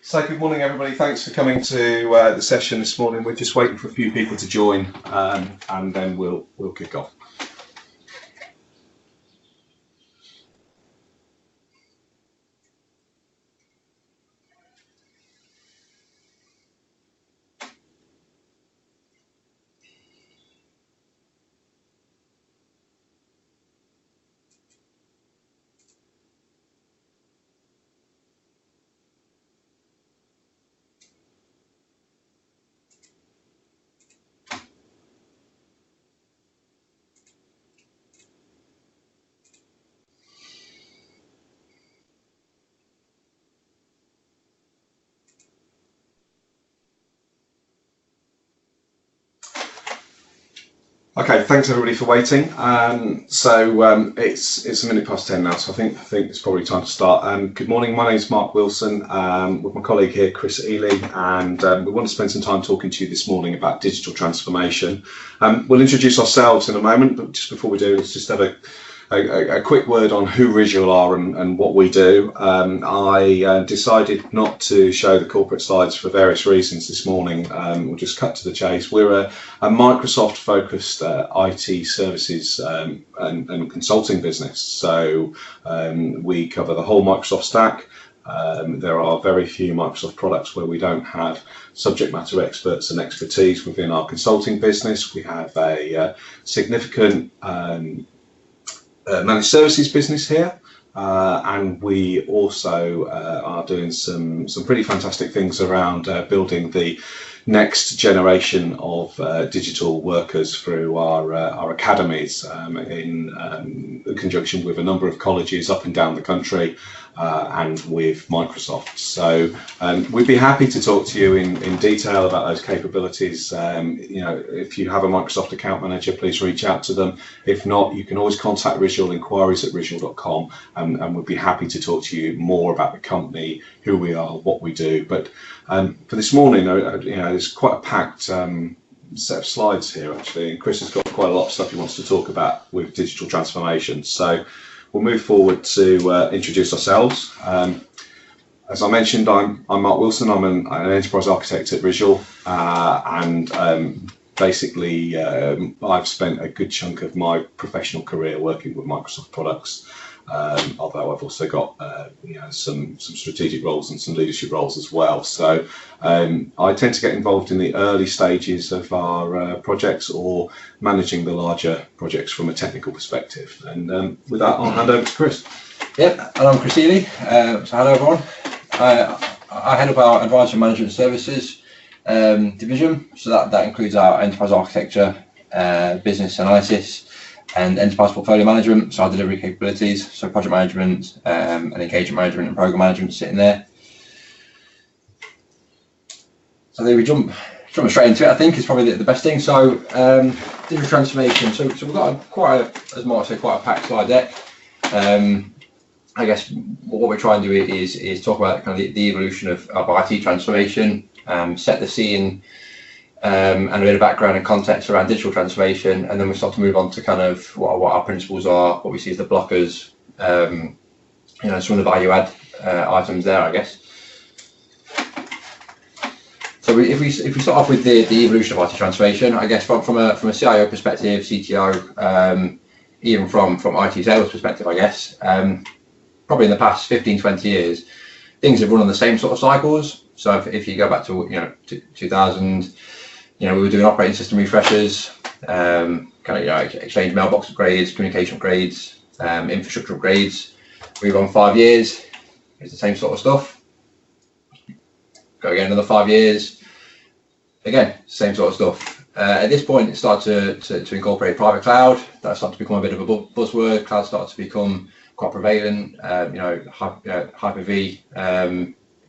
So good morning, everybody. Thanks for coming to the session this morning. We're just waiting for a few people to join, and then we'll kick off. Okay, thanks everybody for waiting. It's a minute past 10 now, so I think it's probably time to start. Good morning, my name is Mark Wilson, with my colleague here, Chris Eley, and we want to spend some time talking to you this morning about digital transformation. We'll introduce ourselves in a moment, but just before we do, let's just have a quick word on who risual are and what we do. I decided not to show the corporate slides for various reasons this morning. We'll just cut to the chase. We're a Microsoft focused IT services and consulting business. So we cover the whole Microsoft stack. There are very few Microsoft products where we don't have subject matter experts and expertise within our consulting business. We have a significant managed services business here, and we also are doing some pretty fantastic things around building the next generation of digital workers through our academies, in conjunction with a number of colleges up and down the country, and with Microsoft. So we'd be happy to talk to you in detail about those capabilities. If you have a Microsoft account manager, please reach out to them. If not, you can always contact Risual, inquiries@risual.com, and we'd be happy to talk to you more about the company, who we are, what we do. But for this morning, there's quite a packed set of slides here actually, and Chris has got quite a lot of stuff he wants to talk about with digital transformation. So we'll move forward to introduce ourselves. As I mentioned, I'm Mark Wilson. I'm an enterprise architect at Risual, and basically I've spent a good chunk of my professional career working with Microsoft products, although I've also got some strategic roles and some leadership roles as well. So I tend to get involved in the early stages of our projects, or managing the larger projects from a technical perspective. And with that, I'll hand over to Chris. Yep, and I'm Chris Eley. So hello everyone. I head up our advisory management services division. So that includes our enterprise architecture, business analysis, and enterprise portfolio management, so our delivery capabilities, so project management, and engagement management and program management sitting there. So there we jump straight into it. I think is probably the best thing. So digital transformation. So we've got as Mark said, quite a packed slide deck. I guess what we're trying to do is talk about kind of the evolution of IT transformation, set the scene, and a bit of background and context around digital transformation, and then we start to move on to kind of what our principles are, what we see as the blockers, some of the value add items there, I guess. So if we start off with the evolution of IT transformation, I guess from a CIO perspective, CTO, even from IT sales perspective, I guess, probably in the past 15-20 years, things have run on the same sort of cycles. So if you go back to 2000. We were doing operating system refreshes, exchange mailbox upgrades, communication upgrades, infrastructure upgrades. We run 5 years, it's the same sort of stuff. Go again another 5 years, again, same sort of stuff. At this point, it started to incorporate private cloud. That started to become a bit of a buzzword. Cloud started to become quite prevalent. Hyper-V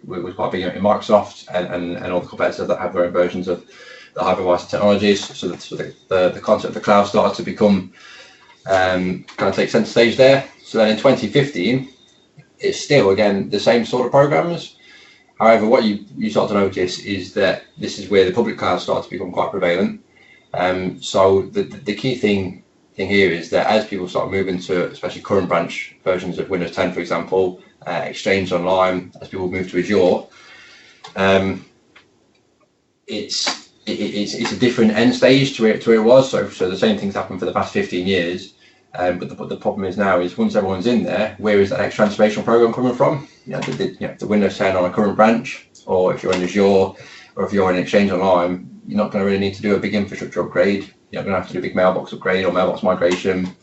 was quite big in Microsoft, and all the competitors that have their own versions of the hypervisor technologies. So the concept of the cloud started to become kind of take center stage there. So then in 2015, it's still again the same sort of programs. However, what you start to notice is that this is where the public cloud starts to become quite prevalent. So the key thing here is that as people start moving to especially current branch versions of Windows 10, for example, Exchange Online, as people move to Azure, it's a different end stage to where it was. So the same things happened for the past 15 years. But the problem is now is once everyone's in there, where is that next transformational program coming from? The Windows 10 on a current branch, or if you're in Azure, or if you're in Exchange Online, you're not going to really need to do a big infrastructure upgrade. You're not going to have to do a big mailbox upgrade or mailbox migration.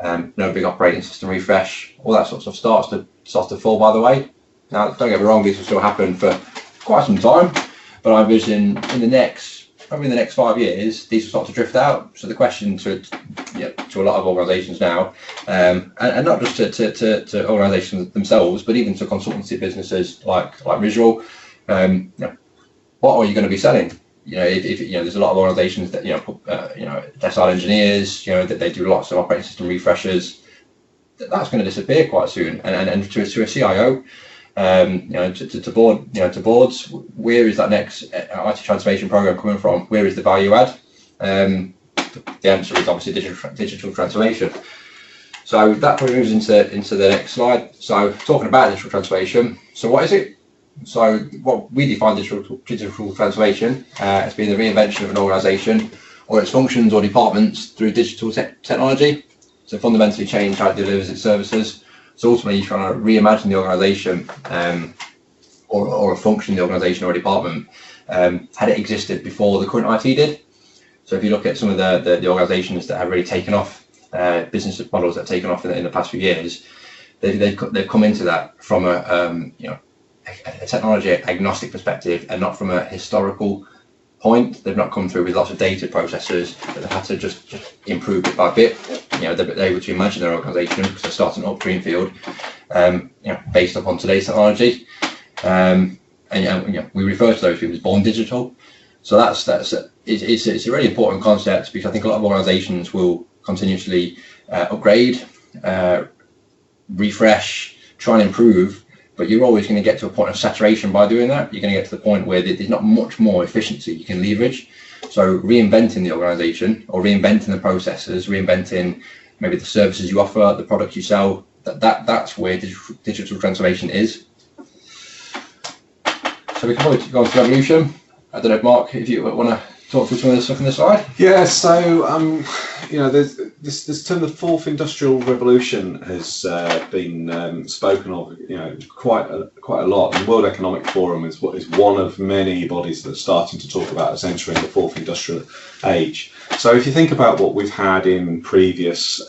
No big operating system refresh. All that sort of stuff starts to fall by the way. Now, don't get me wrong, these will still happen for quite some time, but I envision in the next 5 years, these will start to drift out. So the question to a lot of organisations now, and not just to organisations themselves, but even to consultancy businesses like risual, what are you going to be selling? If there's a lot of organisations that textile engineers, that they do lots of operating system refreshes. That's going to disappear quite soon, and to a CIO. To boards, where is that next IT transformation program coming from? Where is the value add? The answer is obviously digital transformation. So that probably moves into the next slide. So talking about digital transformation, so what is it? So what we define digital transformation as being the reinvention of an organisation or its functions or departments through digital technology. So fundamentally change how it delivers its services. So ultimately, you're trying to reimagine the organisation or a function in the organisation or a department had it existed before the current IT did. So if you look at some of the organisations that have really taken off, business models that have taken off in the past few years, they've come into that from a technology agnostic perspective and not from a historical point. They've not come through with lots of data processors, but they've had to just improve bit by bit. They're able to imagine their organisation because they're starting up greenfield, based upon today's technology. We refer to those people as born digital. So it's a really important concept because I think a lot of organisations will continuously upgrade, refresh, try and improve. But you're always going to get to a point of saturation by doing that. You're going to get to the point where there's not much more efficiency you can leverage. So reinventing the organisation or reinventing the processes, reinventing maybe the services you offer, the products you sell, that's where digital transformation is. So we can probably go on to revolution. I don't know, Mark, if you want to talk through some of the stuff on this slide. Yeah, so there's this term, the fourth industrial revolution, has been spoken of, quite a lot. The World Economic Forum is one of many bodies that are starting to talk about us entering the fourth industrial age. So if you think about what we've had in previous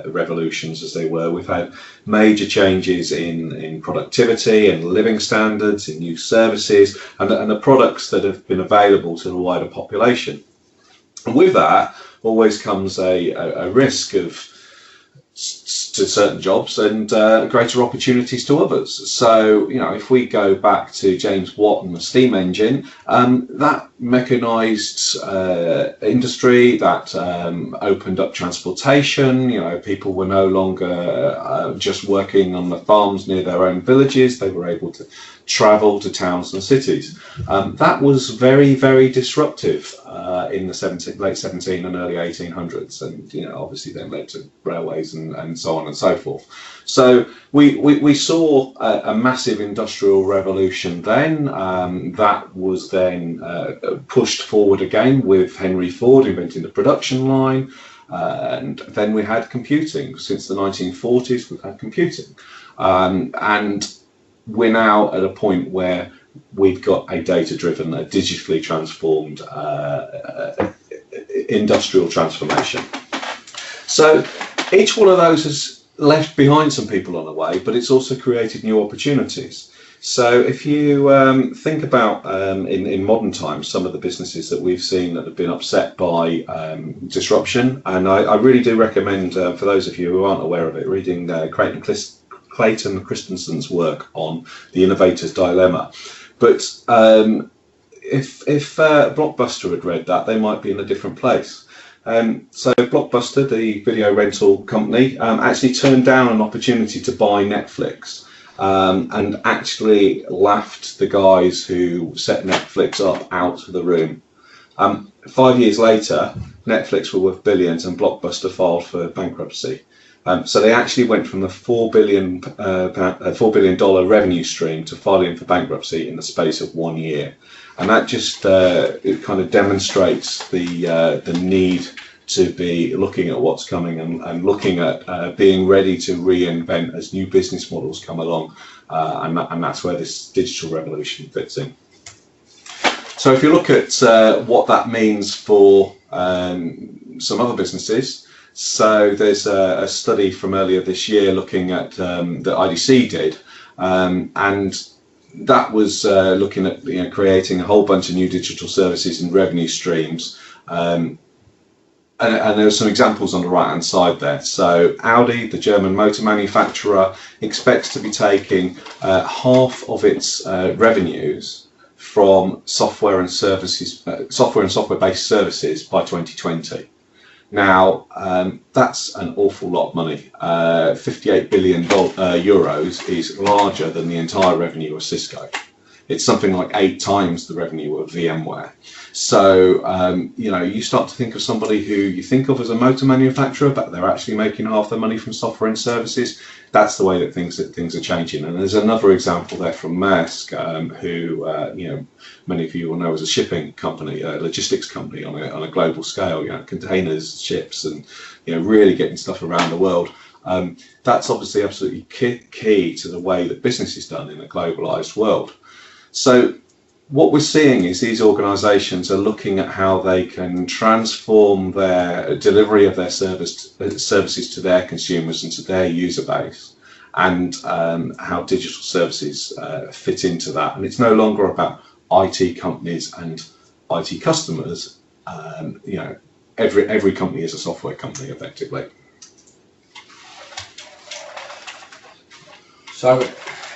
revolutions, as they were, we've had major changes in productivity and living standards, in new services, and the products that have been available to the wider population. And with that always comes a risk of to certain jobs and greater opportunities to others. So, if we go back to James Watt and the steam engine, that mechanised industry, that opened up transportation. People were no longer just working on the farms near their own villages. They were able to travel to towns and cities. That was very, very disruptive in the late 17 and early 1800s, and obviously then led to railways and so on and so forth. So we saw a massive industrial revolution then. That was then pushed forward again with Henry Ford inventing the production line, and then we had computing. Since the 1940s we've had computing, and we're now at a point where we've got a data-driven, a digitally transformed industrial transformation. So each one of those has left behind some people on the way, but it's also created new opportunities. So if you think about in modern times, some of the businesses that we've seen that have been upset by disruption, and I really do recommend, for those of you who aren't aware of it, reading Clayton Christensen's work on the innovator's dilemma. But if Blockbuster had read that, they might be in a different place. So Blockbuster, the video rental company, actually turned down an opportunity to buy Netflix, and actually laughed the guys who set Netflix up out of the room. 5 years later, Netflix were worth billions and Blockbuster filed for bankruptcy. So they actually went from the $4 billion revenue stream to filing for bankruptcy in the space of 1 year. And that just it kind of demonstrates the need to be looking at what's coming and looking at being ready to reinvent as new business models come along. And that's where this digital revolution fits in. So if you look at what that means for some other businesses, so there's a study from earlier this year looking at that IDC did, and that was looking at creating a whole bunch of new digital services and revenue streams. And there are some examples on the right hand side there. So Audi, the German motor manufacturer, expects to be taking half of its revenues from software and software-based services by 2020. Now that's an awful lot of money. 58 billion euros is larger than the entire revenue of Cisco. It's something like 8 times the revenue of VMware. So you start to think of somebody who you think of as a motor manufacturer, but they're actually making half their money from software and services. That's the way that things are changing. And there's another example there from Maersk, who many of you will know as a shipping company, a logistics company on a global scale. Containers, ships, and really getting stuff around the world. That's obviously absolutely key to the way that business is done in a globalized world. So what we're seeing is these organizations are looking at how they can transform their delivery of their services to their consumers and to their user base, and how digital services fit into that. And it's no longer about IT companies and IT customers. Every company is a software company, effectively. So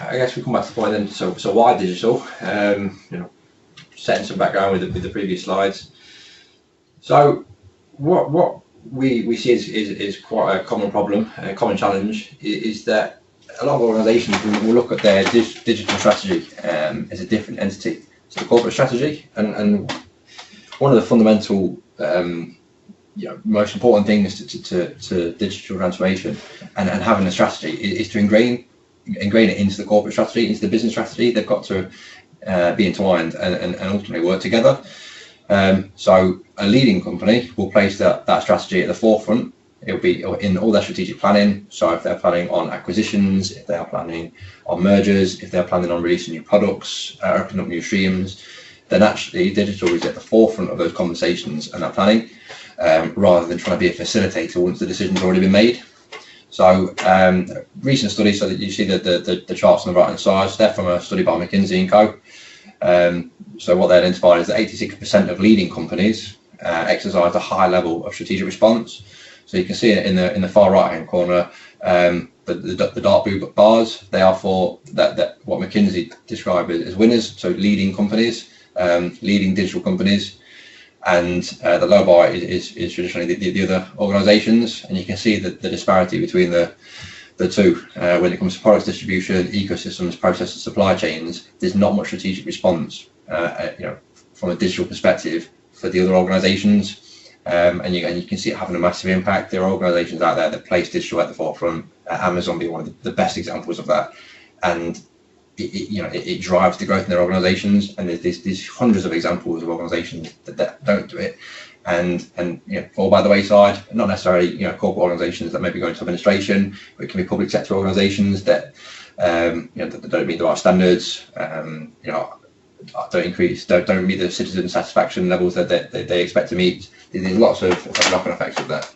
I guess we come back to the point then. So why digital? Setting some background with the previous slides. So what we see is quite a common problem, a common challenge, is that a lot of organisations will look at their digital strategy as a different entity to the corporate strategy. And one of the fundamental, most important things to digital transformation and having a strategy is to ingrain it into the corporate strategy, into the business strategy. They've got to be entwined and ultimately work together. So a leading company will place that strategy at the forefront. It'll be in all their strategic planning. So if they're planning on acquisitions, if they are planning on mergers, if they're planning on releasing new products, opening up new streams, then actually digital is at the forefront of those conversations and that planning, rather than trying to be a facilitator once the decision's already been made. So recent studies, so that you see the charts on the right hand side, they're from a study by McKinsey & Co. So what they identified is that 86% of leading companies exercise a high level of strategic response. So you can see it in the far right hand corner, the dark blue bars. They are for that what McKinsey described as winners, so leading companies, leading digital companies. And the low bar is traditionally the other organisations, and you can see the disparity between the two when it comes to products distribution, ecosystems, processes, supply chains. There's not much strategic response, from a digital perspective for the other organisations, and you can see it having a massive impact. There are organisations out there that place digital at the forefront. Amazon being one of the best examples of that, and it drives the growth in their organisations. And there's hundreds of examples of organisations that don't do it, and fall by the wayside. Not necessarily corporate organisations that maybe go into administration, but it can be public sector organisations that that don't meet the right standards. Don't meet the citizen satisfaction levels that they expect to meet. There's lots of knock-on effects of that.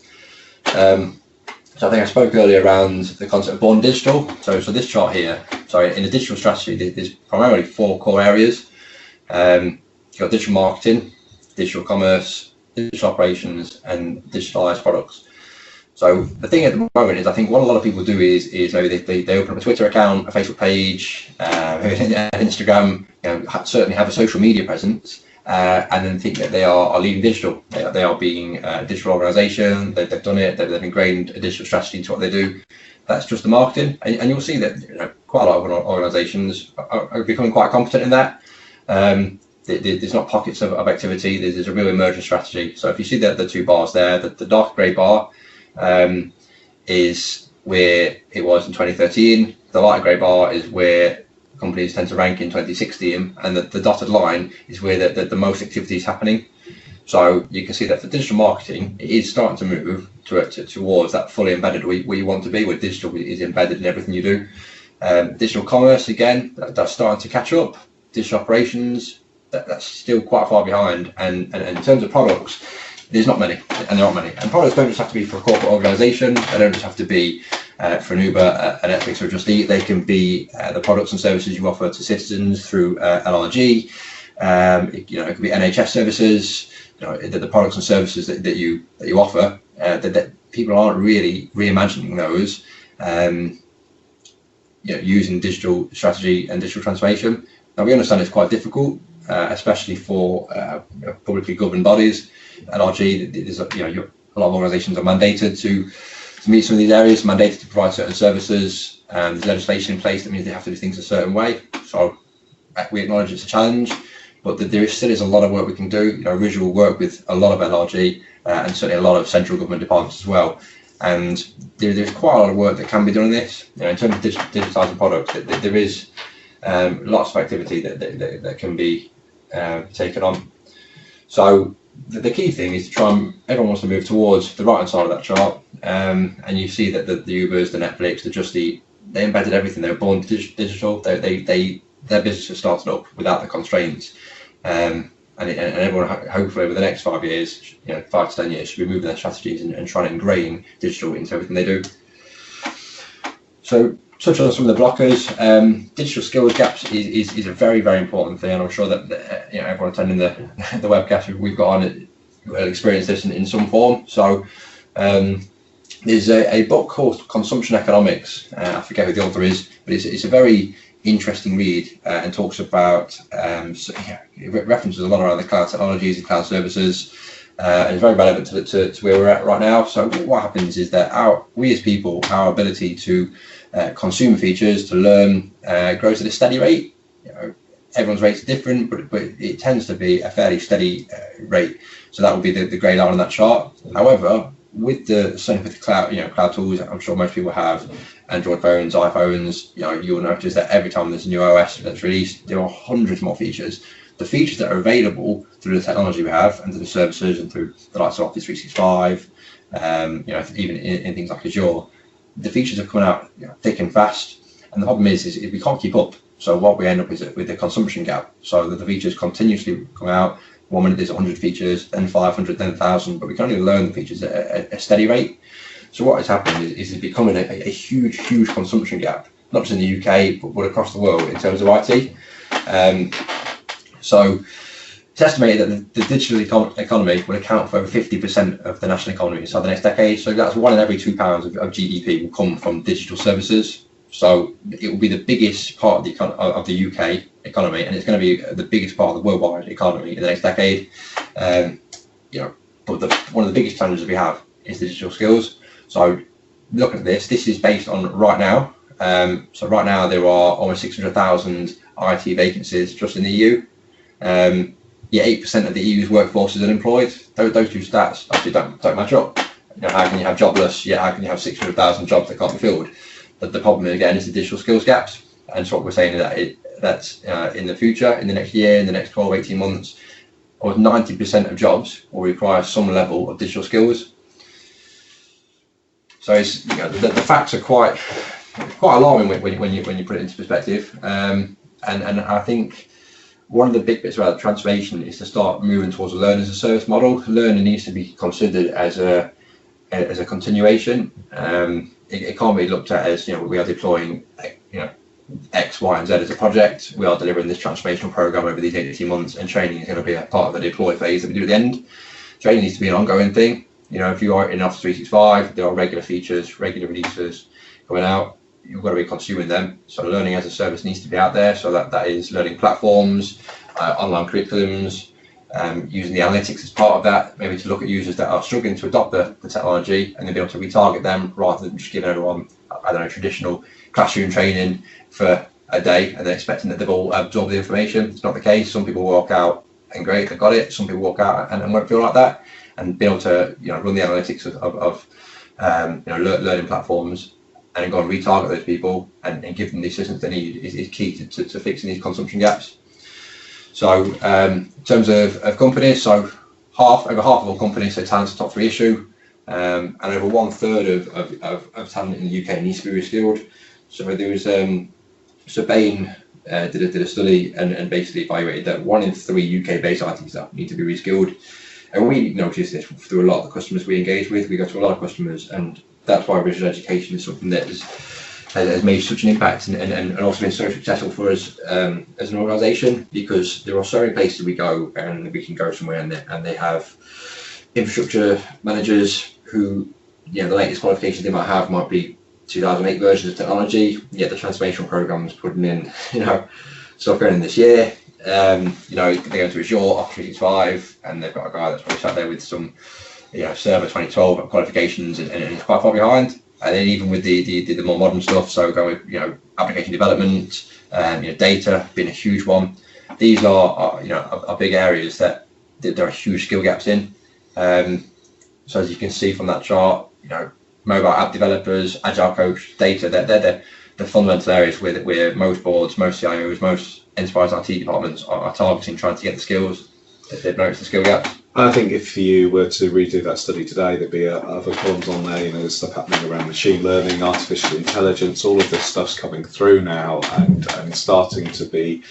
So I think I spoke earlier around the concept of born digital. So this chart here, in the digital strategy, there's primarily 4 core areas. You've got digital marketing, digital commerce, digital operations, and digitalized products. So the thing at the moment is, I think what a lot of people do is maybe they open up a Twitter account, a Facebook page, Instagram, certainly have a social media presence, and then think that they are leading digital. They are being a digital organisation. They've done it. They've ingrained a digital strategy into what they do. That's just the marketing, and you'll see that quite a lot of organisations are becoming quite competent in that. There's not pockets of activity. There's a real emergent strategy. So if you see the 2 bars there, the dark grey bar is where it was in 2013. The light grey bar is where companies tend to rank in 2016, and the dotted line is where the most activity is happening. So you can see that for digital marketing, it is starting to move towards that fully embedded where you want to be, where digital is embedded in everything you do. Digital commerce, again, that's starting to catch up. Digital operations, that's still quite far behind. And in terms of products, there's not many, and there aren't many. And products don't just have to be for a corporate organisation. They don't just have to be for an Uber, a Netflix, or Just Eat. They can be the products and services you offer to citizens through LRG. It could be NHS services. The products and services that you offer. That people aren't really reimagining those. Using digital strategy and digital transformation. Now we understand it's quite difficult, especially for publicly governed bodies. LRG, there's a lot of organisations are mandated to meet some of these areas, mandated to provide certain services. There's legislation in place that means they have to do things a certain way. So we acknowledge it's a challenge, but there still is a lot of work we can do. Risual work with a lot of LRG and certainly a lot of central government departments as well. And there's quite a lot of work that can be done in this. In terms of digitising products, there is lots of activity that can be taken on. So the key thing is to try and everyone wants to move towards the right hand side of that chart, and you see that the Ubers, the Netflix, the Just Eat, they embedded everything. They were born digital. Their business has started up without the constraints, and everyone hopefully over the next 5 years, 5 to 10 years, should be moving their strategies and trying to ingrain digital into everything they do. So touch on some of the blockers. Digital skills gaps is a very, very important thing, and I'm sure that everyone attending the webcast we've got on it will experience this in some form. So there's a book called Consumption Economics. I forget who the author is, but it's a very interesting read and talks about it references a lot around the cloud technologies and cloud services. And it's very relevant to where we're at right now. So what happens is that we as people, our ability to consume features, to learn, grows at a steady rate. Everyone's rates are different, but it tends to be a fairly steady rate. So that would be the grey line on that chart. However, with the cloud tools, I'm sure most people have Android phones, iPhones. You'll notice that every time there's a new OS that's released, there are hundreds more features. The features that are available through the technology we have and through the services and through the likes of Office 365, even in things like Azure, the features are coming out thick and fast. And the problem is we can't keep up. So what we end up is with the consumption gap. So that the features continuously come out. 1 minute there's 100 features, then 500, then 1,000, but we can only learn the features at a steady rate. So what has happened is it's becoming a huge, huge consumption gap, not just in the UK, but across the world in terms of IT. So it's estimated that the digital economy will account for over 50% of the national economy inside the next decade. So that's 1 in every £2 of GDP will come from digital services. So it will be the biggest part of the UK economy, and it's going to be the biggest part of the worldwide economy in the next decade. But one of the biggest challenges we have is the digital skills. So looking at this is based on right now. So right now there are almost 600,000 IT vacancies just in the EU. 8% of the EU's workforce is unemployed. Those two stats actually don't match up. How can you have jobless, yet how can you have 600,000 jobs that can't be filled? But the problem again is the digital skills gaps. And so what we're saying is that's in the future, in the next year, in the next 12, 18 months, almost 90% of jobs will require some level of digital skills. So it's, the facts are quite alarming when you put it into perspective. And I think one of the big bits about the transformation is to start moving towards a learn as a service model. Learning needs to be considered as a continuation. It can't be looked at as we are deploying X, Y, and Z as a project. We are delivering this transformational program over these 18 months, and training is going to be a part of the deploy phase that we do at the end. Training needs to be an ongoing thing. If you are in Office 365, there are regular features, regular releases coming out. You've got to be consuming them. So learning as a service needs to be out there. So that is learning platforms, online curriculums, using the analytics as part of that, maybe to look at users that are struggling to adopt the technology and then be able to retarget them rather than just giving everyone, traditional classroom training for a day and then expecting that they've all absorbed the information. It's not the case. Some people walk out and great, they've got it. Some people walk out and won't feel like that, and be able to run the analytics of learning platforms, and then go and retarget those people and give them the assistance they need is key to fixing these consumption gaps. So in terms of companies, so over half of all companies say talent's a top 3 issue, and over 1/3 of talent in the UK needs to be reskilled. So there was Bain did a study and basically evaluated that 1 in 3 UK-based IT staff need to be reskilled. And we noticed this through a lot of the customers we engage with. We go to a lot of customers, and that's why visual education is something that has made such an impact and also been so successful for us as an organisation, because there are so many places we go and we can go somewhere and they have infrastructure managers who, the latest qualifications they might have might be 2008 versions of technology, yet the transformational program's putting in, stuff going in this year. They go into Azure, Office 365, and they've got a guy that's probably sat there with some, Server 2012 qualifications, and he's quite far behind. And then even with the more modern stuff, so going with, application development, data being a huge one. These are big areas that there are huge skill gaps in. So as you can see from that chart, mobile app developers, agile coach, data, they're the fundamental areas where most boards, most CIOs, most enterprise IT departments are targeting, trying to get the skills. They've noticed the skill gaps. I think if you were to redo that study today, there'd be other columns on there. There's stuff happening around machine learning, artificial intelligence, all of this stuff's coming through now and starting to be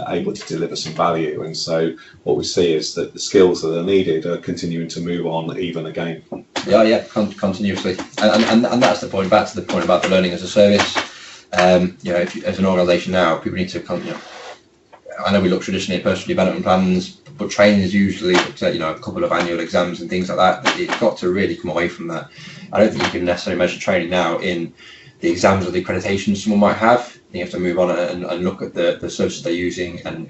able to deliver some value. And so what we see is that the skills that are needed are continuing to move on even again. Continuously. And that's the point, back to the point about the learning as a service. If you, as an organisation now, people need to I know we look traditionally at personal development plans, but training is usually a couple of annual exams and things like that. It's got to really come away from that. I don't think you can necessarily measure training now in the exams or the accreditations someone might have. You have to move on and look at the services they're using. And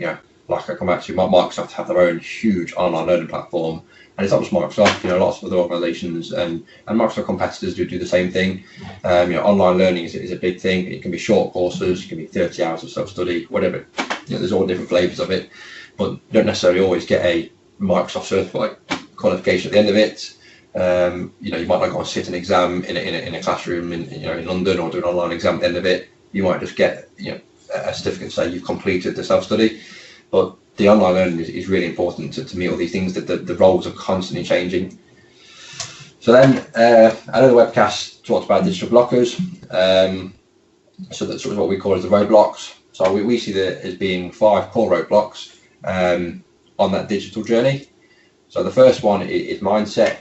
like I come back to, Microsoft have their own huge online learning platform, and it's not just Microsoft. Lots of other organisations and Microsoft competitors do the same thing. Online learning is a big thing. It can be short courses, it can be 30 hours of self-study, whatever. There's all different flavours of it, but you don't necessarily always get a Microsoft certified qualification at the end of it. You might not go and sit an exam in a classroom in London, or do an online exam at the end of it. You might just get a certificate say you've completed the self-study. But the online learning is really important to meet all these things, that the roles are constantly changing. So then I know the webcast talked about digital blockers. So that's sort of what we call as the roadblocks. So we see that as being 5 core roadblocks on that digital journey. So the first one is mindset.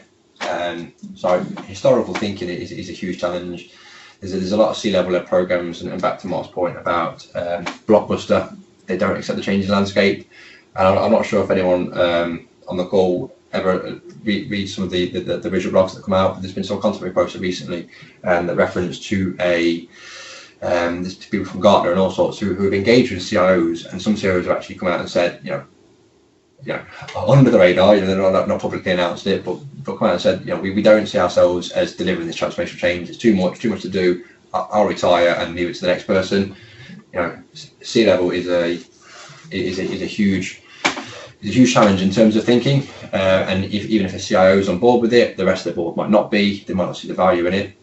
So historical thinking is a huge challenge. There's a lot of C-level led programs, and back to Mark's point about Blockbuster, they don't accept the changing landscape. And I'm not sure if anyone on the call ever read some of the visual blogs that come out, but there's been some content we posted recently that reference to there's people from Gartner and all sorts who have engaged with CIOs, and some CIOs have actually come out and said, under the radar, they're not publicly announced it, but come out and said, we don't see ourselves as delivering this transformational change. It's too much to do. I'll retire and leave it to the next person. C-level is a huge challenge in terms of thinking, and even if the CIO is on board with it, the rest of the board might not be. They might not see the value in it.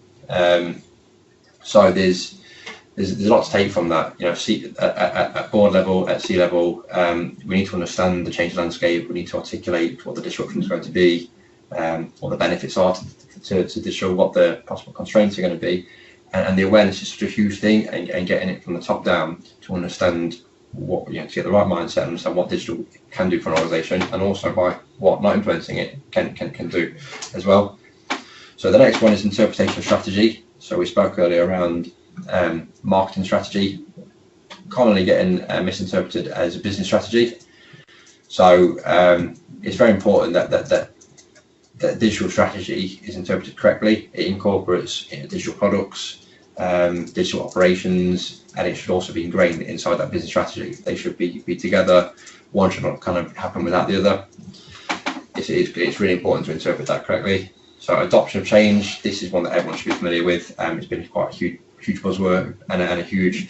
So there's a lot to take from that. At board level, at C-level, we need to understand the change landscape. We need to articulate what the disruption is going to be, what the benefits are to show what the possible constraints are going to be. And the awareness is such a huge thing, and getting it from the top down to understand what, to get the right mindset, understand what digital can do for an organisation, and also by what not implementing it can do as well. So the next one is interpretation of strategy. So we spoke earlier around marketing strategy, commonly getting misinterpreted as a business strategy. So it's very important that digital strategy is interpreted correctly. It incorporates digital products, digital operations, and it should also be ingrained inside that business strategy. They should be together. One should not kind of happen without the other. It's really important to interpret that correctly. So adoption of change, this is one that everyone should be familiar with. It's been quite a huge buzzword and a huge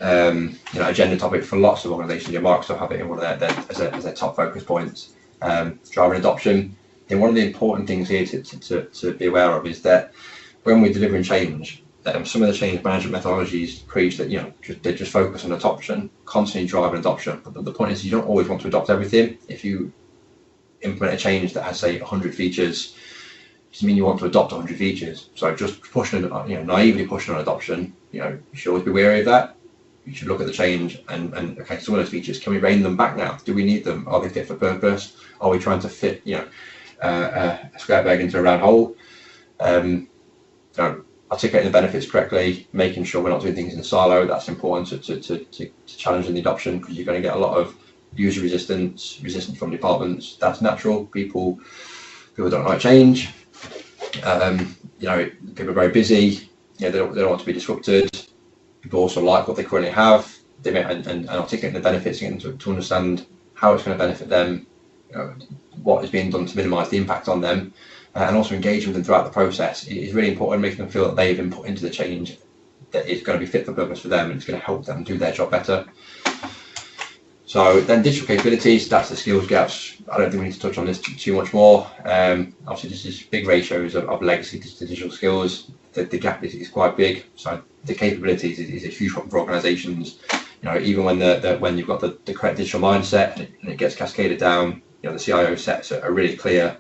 agenda topic for lots of organisations. Microsoft have it in one of their as their top focus points. Driving adoption. And one of the important things here to be aware of is that when we're delivering change, some of the change management methodologies preach that they just focus on adoption, constantly driving adoption. But the point is, you don't always want to adopt everything. If you implement a change that has, say, 100 features, it doesn't mean you want to adopt 100 features. So just pushing, naively pushing on adoption, you should always be wary of that. You should look at the change and okay, some of those features, can we rein them back now? Do we need them? Are they fit for purpose? Are we trying to fit, a square peg into a round hole? Articulating the benefits correctly, making sure we're not doing things in a silo. That's important to challenging the adoption, because you're going to get a lot of user resistance from departments. That's natural. People don't like change. People are very busy. They don't want to be disrupted. People also like what they currently have. And articulating the benefits and to understand how it's going to benefit them, what is being done to minimise the impact on them, and also engaging with them throughout the process is really important, making them feel that they've input into the change that is going to be fit for purpose for them and it's going to help them do their job better. So then digital capabilities, that's the skills gaps. I don't think we need to touch on this too much more. Obviously, this is big ratios of legacy to digital skills. The gap is quite big. So the capabilities is a huge problem for organisations. Even when you've got the correct digital mindset and it gets cascaded down, the CIO sets a really clear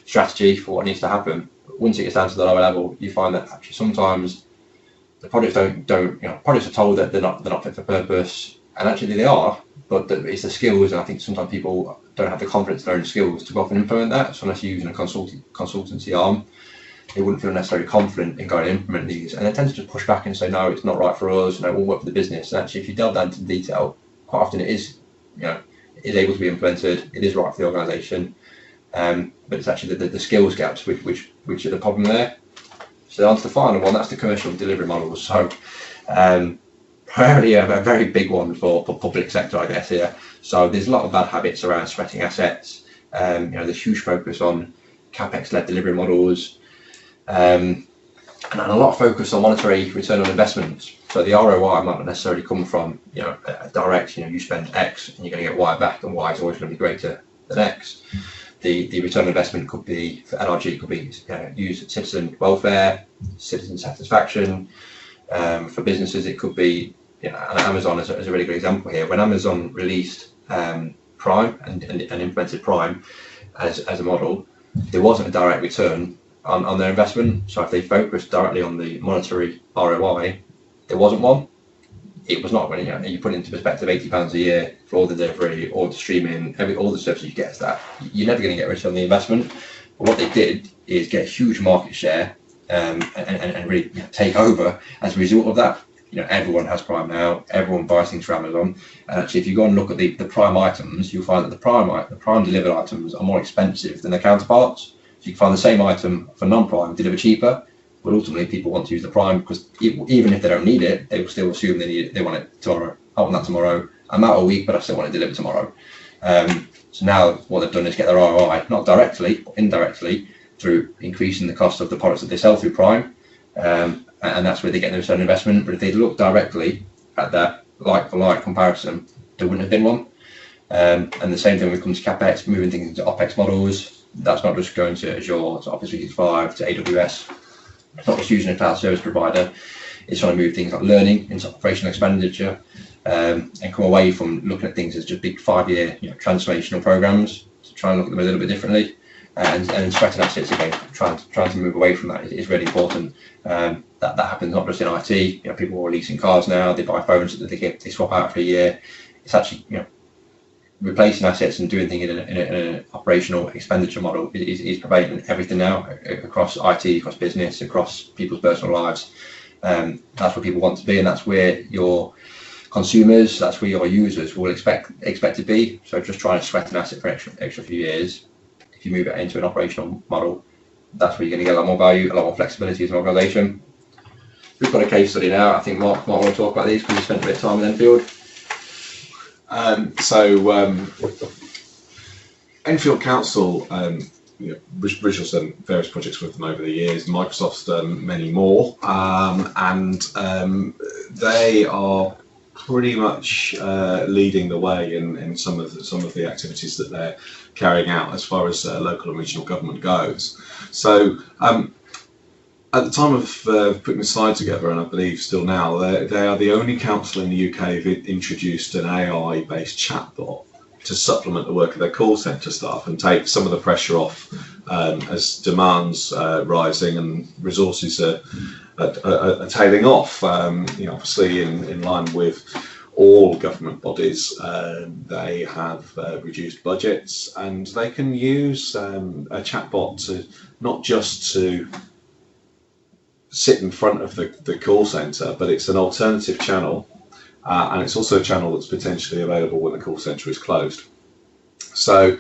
strategy for what needs to happen. But once it gets down to the lower level, you find that actually sometimes the projects projects are told that they're not fit for purpose, and actually they are, but it's the skills, and I think sometimes people don't have the confidence in their own skills to go off and implement that. So unless you're using a consultancy arm, they wouldn't feel necessarily confident in going to implement these, and they tend to just push back and say, no, it's not right for us, we'll work for the business. And actually, if you delve down into the detail, quite often it is able to be implemented, it is right for the organisation, but it's actually the skills gaps which are the problem there. So on to the final one, that's the commercial delivery models. So primarily a very big one for public sector, I guess, here. So there's a lot of bad habits around sweating assets. There's huge focus on CapEx-led delivery models, and a lot of focus on monetary return on investments. So the ROI might not necessarily come from a direct, you spend X and you're going to get Y back, and Y is always going to be greater than X. The return on investment could be, for NRG, could be used citizen welfare, citizen satisfaction. For businesses, it could be, and Amazon is a really good example here. When Amazon released Prime and implemented Prime as a model, there wasn't a direct return on their investment. So if they focused directly on the monetary ROI, there wasn't one. It was not when you put it into perspective, £80 a year for all the delivery, all the streaming, all the services you get, you're never going to get a return on the investment. But what they did is get huge market share and really take over as a result of that. Everyone has Prime now, everyone buys things from Amazon. And actually, if you go and look at the Prime items, you'll find that the Prime delivered items are more expensive than their counterparts. So you can find the same item for non-Prime delivered cheaper, but ultimately people want to use the Prime because even if they don't need it, they will still assume they need it. They want it tomorrow. I want that tomorrow. I'm out a week, but I still want it delivered tomorrow. So now what they've done is get their ROI, not directly, but indirectly, through increasing the cost of the products that they sell through Prime. And that's where they get their return on investment. But if they look directly at that like-for-like comparison, there wouldn't have been one. And the same thing when it comes to CapEx, moving things into OpEx models. That's not just going to Azure, to Office 365, to AWS. It's not just using a cloud service provider. It's trying to move things like learning into operational expenditure, and come away from looking at things as just big 5-year transformational programs, to try and look at them a little bit differently. And sweating assets again, trying to move away from that is really important. That happens not just in IT. People are leasing cars now. They buy phones that they swap out for a year. It's actually replacing assets and doing things in an operational expenditure model is prevalent in everything now, across IT, across business, across people's personal lives. That's where people want to be, and that's where your consumers, that's where your users will expect to be. So just trying to sweat an asset for extra few years. If you move it into an operational model, that's where you're going to get a lot more value, a lot more flexibility as an organisation. We've got a case study now. I think Mark might want to talk about these because you spent a bit of time in Enfield. Enfield Council, Risual's done various projects with them over the years. Microsoft's done many more, and they are pretty much leading the way in some of the activities that they're carrying out as far as local and regional government goes. So At the time of putting the slide together, and I believe still now, they are the only council in the UK who've introduced an AI-based chatbot to supplement the work of their call centre staff and take some of the pressure off as demands rising and resources are tailing off. Obviously in line with all government bodies, they have reduced budgets, and they can use a chatbot to not just to sit in front of the call centre, but it's an alternative channel, and it's also a channel that's potentially available when the call centre is closed. So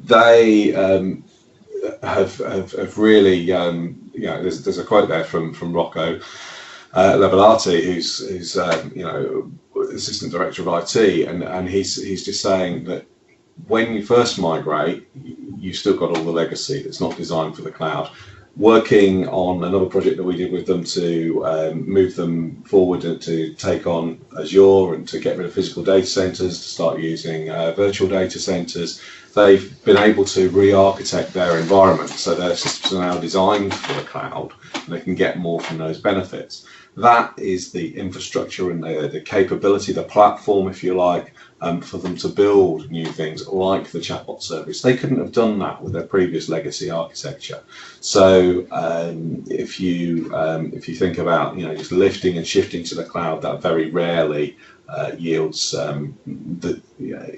they have really, there's a quote there from Rocco Levelati, who's assistant director of IT, and he's just saying that when you first migrate, you've still got all the legacy that's not designed for the cloud. Working on another project that we did with them to move them forward and to take on Azure and to get rid of physical data centers, to start using virtual data centers, they've been able to re-architect their environment so their systems are now designed for the cloud and they can get more from those benefits. That is the infrastructure and the capability, the platform, if you like, for them to build new things like the chatbot service. They couldn't have done that with their previous legacy architecture. So if you think about just lifting and shifting to the cloud, that very rarely yields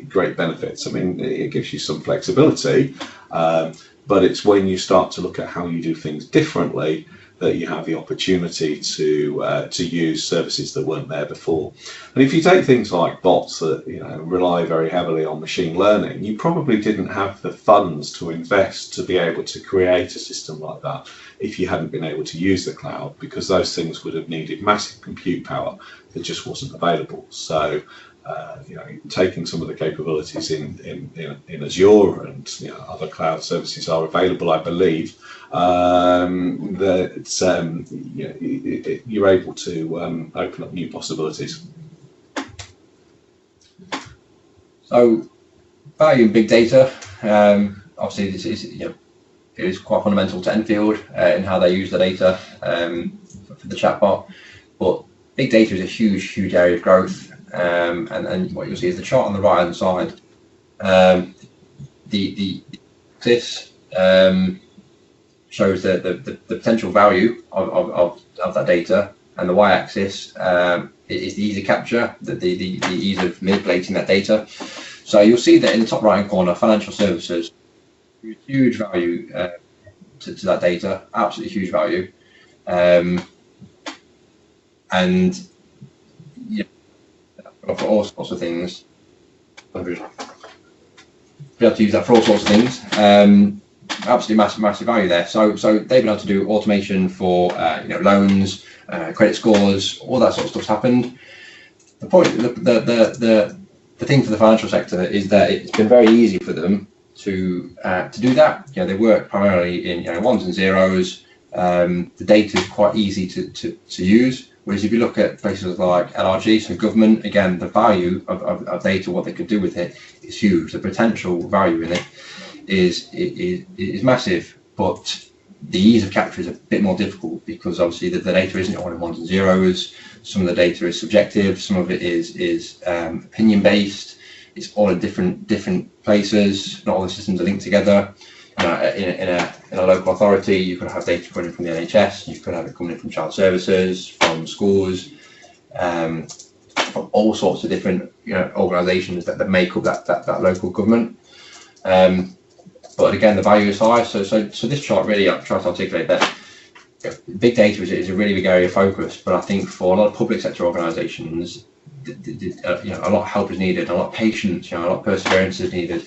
great benefits. I mean, it gives you some flexibility, but it's when you start to look at how you do things differently that you have the opportunity to use services that weren't there before. And if you take things like bots that rely very heavily on machine learning, you probably didn't have the funds to invest to be able to create a system like that if you hadn't been able to use the cloud, because those things would have needed massive compute power that just wasn't available. So taking some of the capabilities in Azure and other cloud services are available, I believe, that you're able to open up new possibilities. So, value in big data. Obviously, this is it is quite fundamental to Enfield in how they use the data for the chatbot. But big data is a huge area of growth. And what you'll see is the chart on the right hand side. The axis shows the potential value of that data, and the y-axis is the ease of capture, the ease of manipulating that data. So you'll see that in the top right hand corner, financial services, huge value to that data, absolutely huge value, and for all sorts of things, be able to use that for all sorts of things. Absolutely massive value there. So they've been able to do automation for loans, credit scores, all that sort of stuff's happened. The point, the thing for the financial sector is that it's been very easy for them to do that. They work primarily in ones and zeros. The data is quite easy to use. Whereas if you look at places like LRG, so government, again, the value of data, what they could do with it is huge. The potential value in it is massive, but the ease of capture is a bit more difficult because obviously the data isn't all in ones and zeros. Some of the data is subjective, some of it is opinion based. It's all in different places. Not all the systems are linked together. In a local authority, you could have data coming in from the NHS, you could have it coming in from child services, from schools, from all sorts of different organisations that make up that local government. But again, the value is high. So this chart really tries to articulate that big data is a really big area of focus. But I think for a lot of public sector organisations, a lot of help is needed, a lot of patience, a lot of perseverance is needed.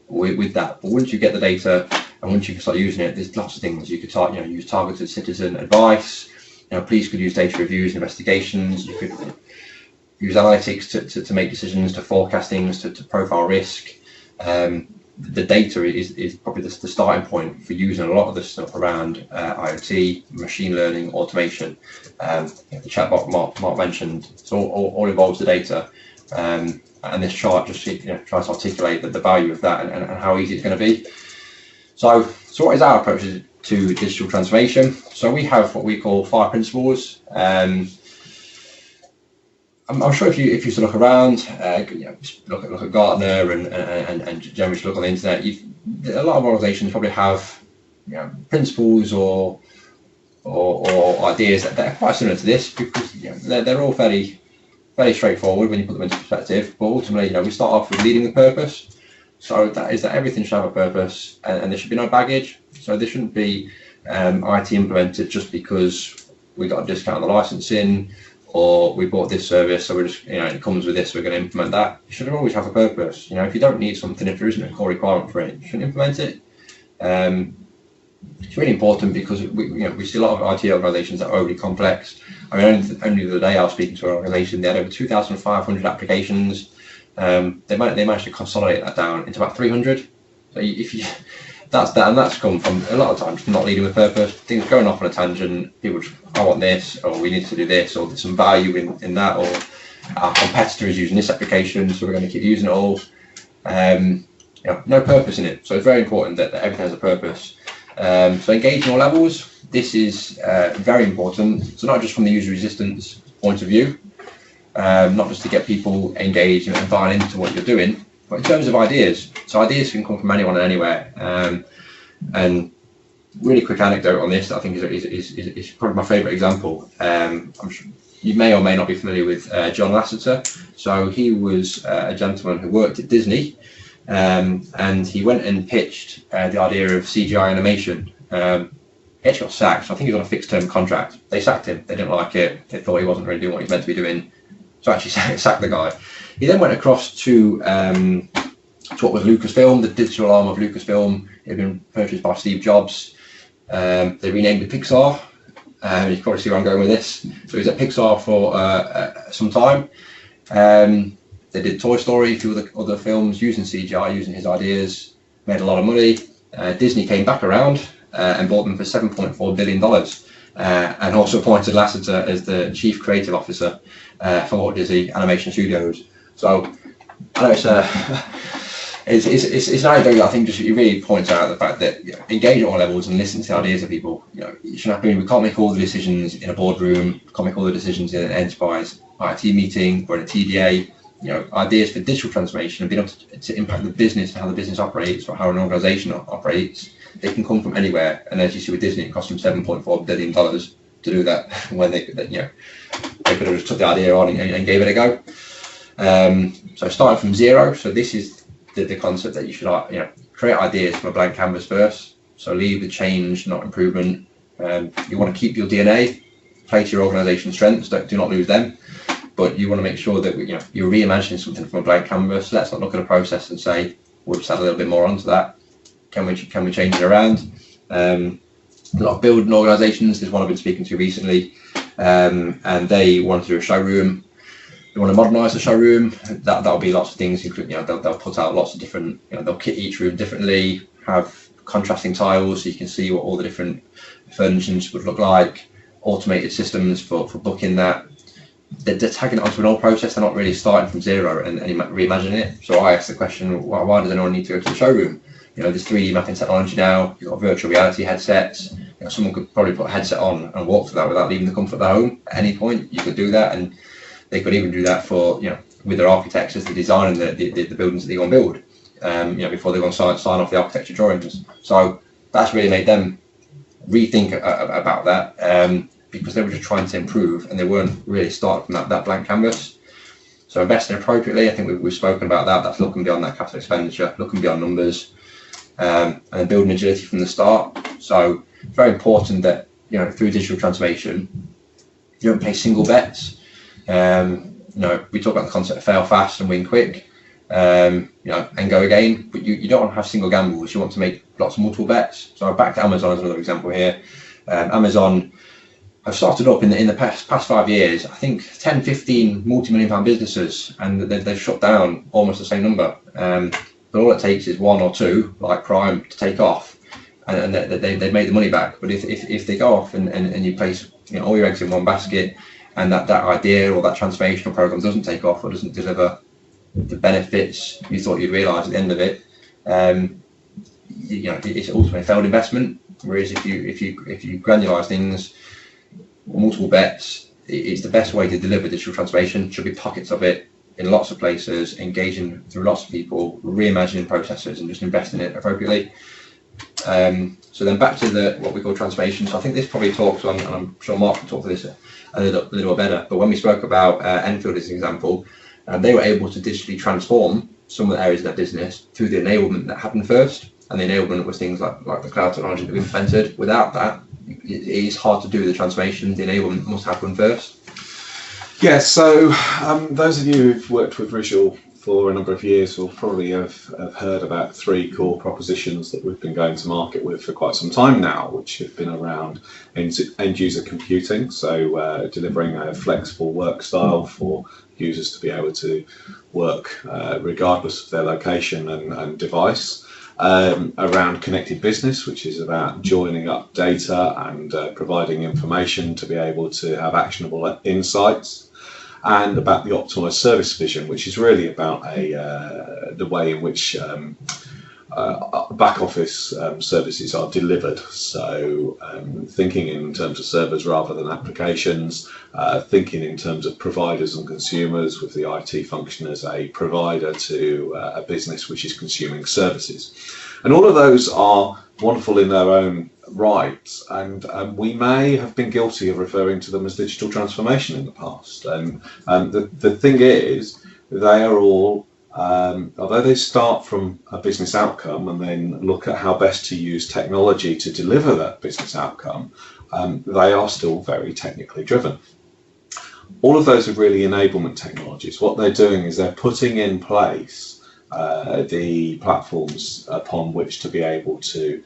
With that, but once you get the data and once you can start using it, there's lots of things you could use targeted citizen advice. Police could use data reviews and investigations. You could use analytics to make decisions, to forecast things, to profile risk. The data is probably the starting point for using a lot of this stuff around IoT, machine learning, automation. The chatbot Mark mentioned, so all involves the data. And this chart just tries to articulate the value of that and how easy it's going to be. So So what is our approach to digital transformation? So we have what we call 5 principles. I'm sure if you look around, look at Gartner and generally look on the internet, a lot of organisations probably have principles or ideas that are quite similar to this, because they're all fairly straightforward when you put them into perspective. But ultimately, we start off with leading with purpose. So that is that everything should have a purpose, and there should be no baggage. So there shouldn't be IT implemented just because we got a discount on the licensing, or we bought this service, so we're just, it comes with this, we're going to implement that. You should always have a purpose. If you don't need something, if there isn't a core requirement for it, you shouldn't implement it. It's really important, because we see a lot of IT organisations that are overly complex. I mean, only the other day I was speaking to an organisation, they had over 2,500 applications. They managed to consolidate that down into about 300. So that's come from a lot of times not leading with purpose, things going off on a tangent. People just, I want this, or we need to do this, or there's some value in that, or our competitor is using this application, so we're going to keep using it all. No purpose in it. So it's very important that everything has a purpose. So engaging all levels, this is very important. So not just from the user resistance point of view, not just to get people engaged and buying into what you're doing, but in terms of ideas. So ideas can come from anyone and anywhere. And really quick anecdote on this that I think is probably my favourite example. I'm sure you may or may not be familiar with John Lasseter. So he was a gentleman who worked at Disney, and he went and pitched the idea of CGI animation. He actually got sacked. So I think he was on a fixed term contract. They sacked him. They didn't like it. They thought he wasn't really doing what he's meant to be doing. So actually sacked the guy. He then went across to what was Lucasfilm, the digital arm of Lucasfilm. It had been purchased by Steve Jobs. They renamed it Pixar. You can probably see where I'm going with this. So he was at Pixar for some time. They did Toy Story, a few other films using CGI, using his ideas, made a lot of money. Disney came back around and bought them for $7.4 billion. And also appointed Lasseter as the Chief Creative Officer for Walt Disney Animation Studios. So I know it's an anecdote that I think just it really points out the fact that engage at all levels and listen to the ideas of people. You shouldn't have to, we can't make all the decisions in a boardroom, can't make all the decisions in an enterprise IT meeting or in a TDA. Ideas for digital transformation and being able to impact the business and how the business operates or how an organisation operates, they can come from anywhere. And as you see with Disney, it cost them $7.4 billion to do that when they could have just took the idea on and gave it a go. So starting from zero. So this is the concept that you should create ideas from a blank canvas first. So lead with change, not improvement. You want to keep your DNA, play to your organisation strengths. Do not lose them. But you want to make sure that you're reimagining something from a blank canvas. Let's not look at a process and say we'll just add a little bit more onto that. Can we change it around? A lot of building organisations. There's one I've been speaking to recently, and they want to do a showroom. They want to modernise the showroom. That'll be lots of things. They'll put out lots of different. They'll kit each room differently. Have contrasting tiles so you can see what all the different furnishings would look like. Automated systems for booking that. They're tagging it onto an old process. They're not really starting from zero and reimagining it. So I asked the question, why does anyone need to go to the showroom? There's 3D mapping technology now. You've got virtual reality headsets. Someone could probably put a headset on and walk through that without leaving the comfort of their home. At any point, you could do that, and they could even do that for with their architects as they're designing the buildings that they go and build. Before they go and sign off the architecture drawings. So that's really made them rethink about that. Because they were just trying to improve and they weren't really starting from that blank canvas. So investing appropriately, I think we've spoken about that. That's looking beyond that capital expenditure, looking beyond numbers, and building agility from the start. So very important that through digital transformation, you don't place single bets. We talk about the concept of fail fast and win quick, and go again. But you don't want to have single gambles. You want to make lots of multiple bets. So back to Amazon as another example here. Amazon. I've started up in the past 5 years, I think 10, 15 multi-million pound businesses, and they've shut down almost the same number. But all it takes is one or two, like Prime, to take off, and they've made the money back. But if they go off and you place all your eggs in one basket, and that idea or that transformational program doesn't take off or doesn't deliver the benefits you thought you'd realise at the end of it, it's ultimately a failed investment. Whereas if you granularize things, multiple bets, it's the best way to deliver digital transformation. Should be pockets of it in lots of places, engaging through lots of people, reimagining processes, and just investing in it appropriately. So then back to what we call transformation. So I think this probably talks on, and I'm sure Mark can talk to this a little better, but when we spoke about Enfield as an example, they were able to digitally transform some of the areas of their business through the enablement that happened first. And the enablement was things like the cloud technology that we implemented. Without that, it is hard to do the transformation. The enablement must happen first. Yeah, so those of you who've worked with Risual for a number of years will probably have heard about 3 core propositions that we've been going to market with for quite some time now, which have been around end user computing, so delivering a flexible work style for users to be able to work regardless of their location and device. Around connected business, which is about joining up data and providing information to be able to have actionable insights, and about the optimized service vision, which is really about the way in which back office services are delivered. So thinking in terms of servers rather than applications, thinking in terms of providers and consumers, with the IT function as a provider to a business which is consuming services. And all of those are wonderful in their own right, and we may have been guilty of referring to them as digital transformation in the past. And the thing is, they are all, although they start from a business outcome and then look at how best to use technology to deliver that business outcome, they are still very technically driven. All of those are really enablement technologies. What they're doing is they're putting in place the platforms upon which to be able to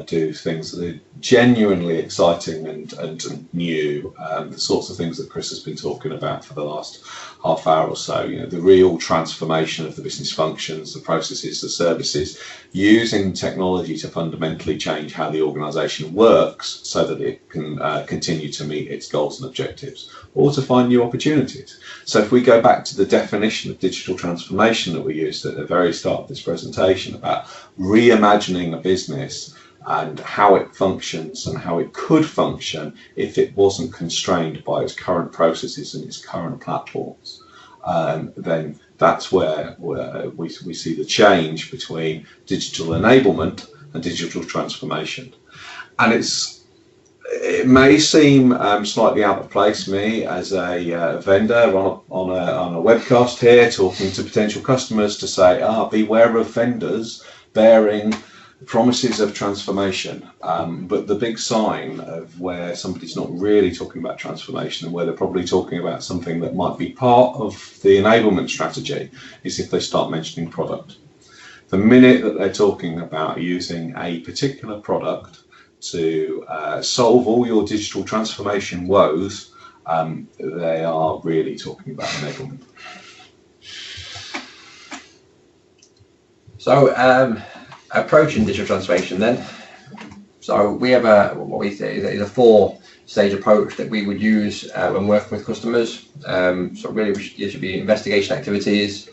do things that are genuinely exciting and new, the sorts of things that Chris has been talking about for the last half hour or so. The real transformation of the business functions, the processes, the services, using technology to fundamentally change how the organisation works so that it can continue to meet its goals and objectives, or to find new opportunities. So if we go back to the definition of digital transformation that we used at the very start of this presentation about reimagining a business and how it functions and how it could function if it wasn't constrained by its current processes and its current platforms, then that's where we see the change between digital enablement and digital transformation. And it may seem slightly out of place, me as a vendor on a webcast here, talking to potential customers, to say, beware of vendors bearing promises of transformation, but the big sign of where somebody's not really talking about transformation and where they're probably talking about something that might be part of the enablement strategy is if they start mentioning product. The minute that they're talking about using a particular product to solve all your digital transformation woes, they are really talking about enablement. So approaching digital transformation then. So we have what we say is a 4-stage approach that we would use when working with customers. So really there should be investigation activities,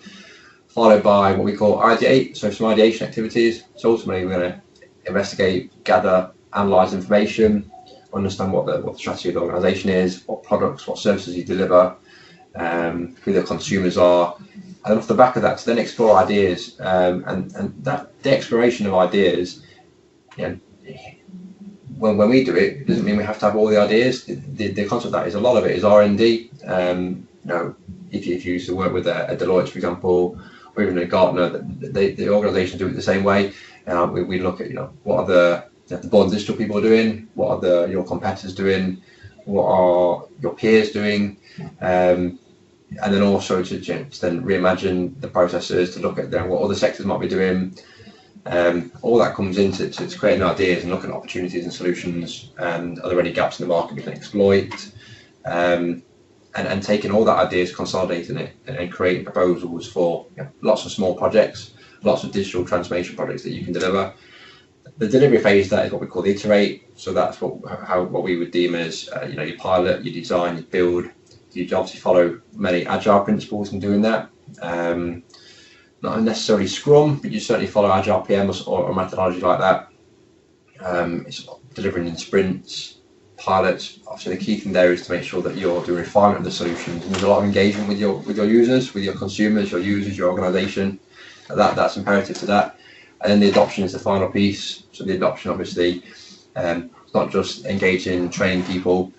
followed by what we call ideate, so some ideation activities. So ultimately we're going to investigate, gather, analyse information, understand what the strategy of the organisation is, what products, what services you deliver, who the consumers are. And off the back of that, to then explore ideas, and that the exploration of ideas, when we do it, doesn't mean we have to have all the ideas. The concept of that is a lot of it is R&D. If you used to work with a Deloitte, for example, or even a Gartner, the organisations do it the same way. We look at what are the born digital people doing, what are your competitors doing, what are your peers doing. And then also to then reimagine the processes, to look at what other sectors might be doing. All that comes into creating ideas and looking at opportunities and solutions, and are there any gaps in the market we can exploit, and taking all that ideas, consolidating it, and creating proposals for lots of small projects, lots of digital transformation projects that you can deliver. The delivery phase, that is what we call the iterate. So that's what we would deem as you pilot, you design, you build. You obviously follow many agile principles in doing that. not necessarily Scrum, but you certainly follow Agile PM or a methodology like that. It's delivering in sprints, pilots. Obviously, the key thing there is to make sure that you're doing refinement of the solutions, and there's a lot of engagement with your users, with your consumers, your users, your organisation. That's imperative to that. And then the adoption is the final piece. So the adoption, obviously, it's not just engaging, training people,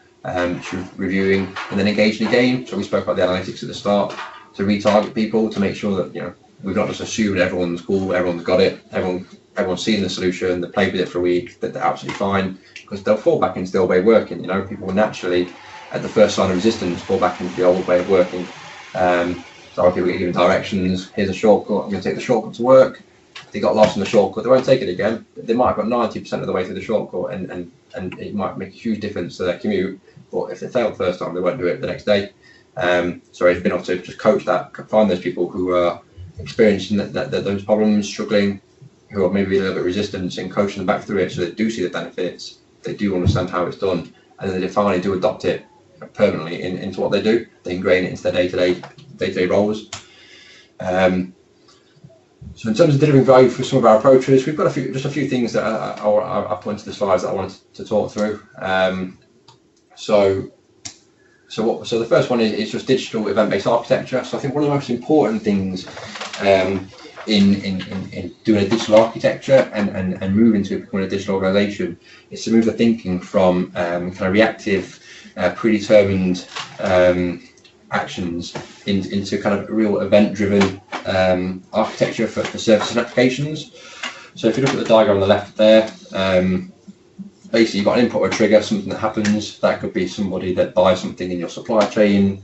reviewing, and then engaging again. So we spoke about the analytics at the start, to retarget people, to make sure that we've not just assumed everyone's cool, everyone's got it, everyone's seen the solution, they played with it for a week, that they're absolutely fine, because they'll fall back into the old way of working. People will naturally, at the first sign of resistance, fall back into the old way of working. So people get given directions, here's a shortcut, I'm going to take the shortcut to work. If they got lost in the shortcut, they won't take it again. They might have got 90% of the way through the shortcut, and it might make a huge difference to their commute, but if they failed the first time, they won't do it the next day. So it's been able to just coach that, find those people who are experiencing those problems, struggling, who are maybe a little bit resistant, and coaching them back through it so they do see the benefits, they do understand how it's done, and then they finally do adopt it permanently into what they do. They ingrain it into their day-to-day roles. So in terms of delivering value for some of our approaches, we've got just a few things that I've put into the slides that I wanted to talk through. So the first one is just digital event-based architecture. So I think one of the most important things in doing a digital architecture and moving to becoming a digital organization is to move the thinking from kind of reactive, predetermined actions into kind of real event-driven architecture for services and applications. So if you look at the diagram on the left there, basically you've got an input or a trigger, something that happens. That could be somebody that buys something in your supply chain,